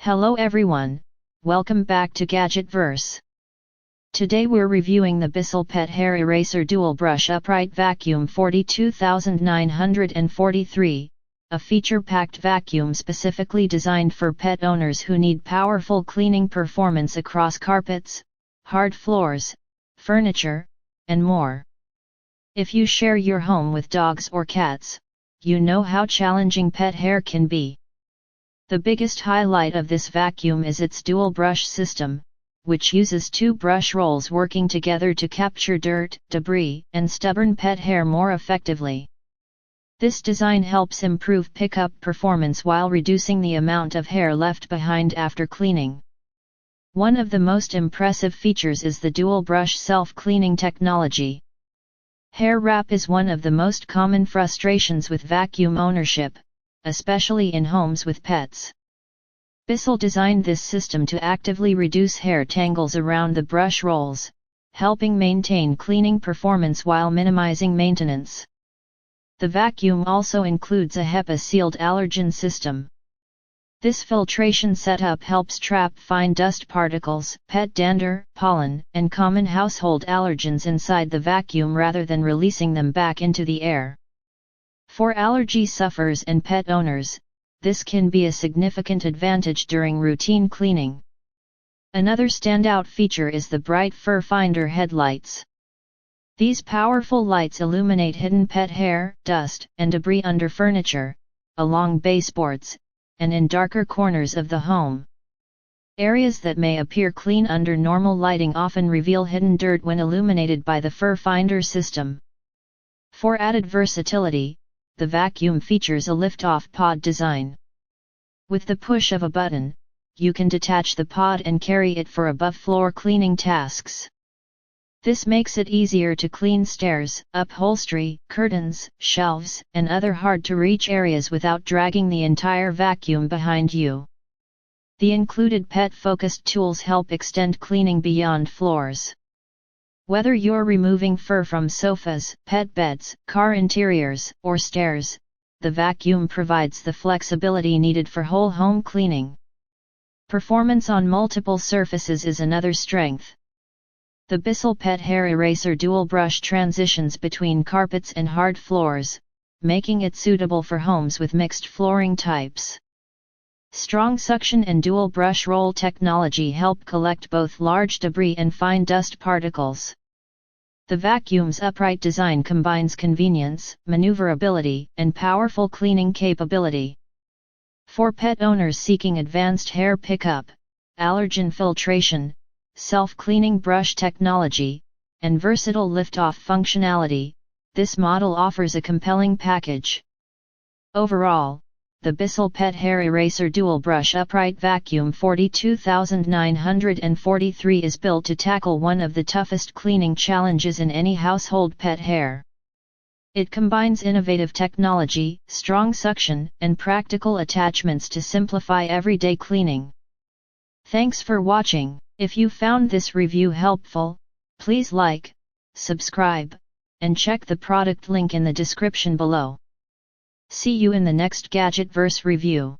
Hello everyone, welcome back to Gadgetverse. Today we're reviewing the Bissell Pet Hair Eraser Dual Brush Upright Vacuum 42943, a feature-packed vacuum specifically designed for pet owners who need powerful cleaning performance across carpets, hard floors, furniture, and more. If you share your home with dogs or cats, you know how challenging pet hair can be. The biggest highlight of this vacuum is its dual brush system, which uses two brush rolls working together to capture dirt, debris, and stubborn pet hair more effectively. This design helps improve pickup performance while reducing the amount of hair left behind after cleaning. One of the most impressive features is the dual brush self-cleaning technology. Hair wrap is one of the most common frustrations with vacuum ownership, especially in homes with pets. Bissell designed this system to actively reduce hair tangles around the brush rolls, helping maintain cleaning performance while minimizing maintenance. The vacuum also includes a HEPA Sealed Allergen System. This filtration setup helps trap fine dust particles, pet dander, pollen, and common household allergens inside the vacuum rather than releasing them back into the air. For allergy sufferers and pet owners, this can be a significant advantage during routine cleaning. Another standout feature is the bright FurFinder Headlights. These powerful lights illuminate hidden pet hair, dust, and debris under furniture, along baseboards, and in darker corners of the home. Areas that may appear clean under normal lighting often reveal hidden dirt when illuminated by the FurFinder system. For added versatility, the vacuum features a lift-off pod design. With the push of a button, you can detach the pod and carry it for above-floor cleaning tasks. This makes it easier to clean stairs, upholstery, curtains, shelves, and other hard-to-reach areas without dragging the entire vacuum behind you. The included pet-focused tools help extend cleaning beyond floors. Whether you're removing fur from sofas, pet beds, car interiors, or stairs, the vacuum provides the flexibility needed for whole home cleaning. Performance on multiple surfaces is another strength. The Bissell Pet Hair Eraser Dual Brush transitions between carpets and hard floors, making it suitable for homes with mixed flooring types. Strong suction and dual brush roll technology help collect both large debris and fine dust particles. The vacuum's upright design combines convenience, maneuverability, and powerful cleaning capability. For pet owners seeking advanced hair pickup, allergen filtration, self-cleaning brush technology, and versatile lift-off functionality, this model offers a compelling package. Overall, the Bissell Pet Hair Eraser Dual Brush Upright Vacuum 42943 is built to tackle one of the toughest cleaning challenges in any household pet hair. It combines innovative technology, strong suction, and practical attachments to simplify everyday cleaning. Thanks for watching. If you found this review helpful, please like, subscribe, and check the product link in the description below. See you in the next Gadgetverse review.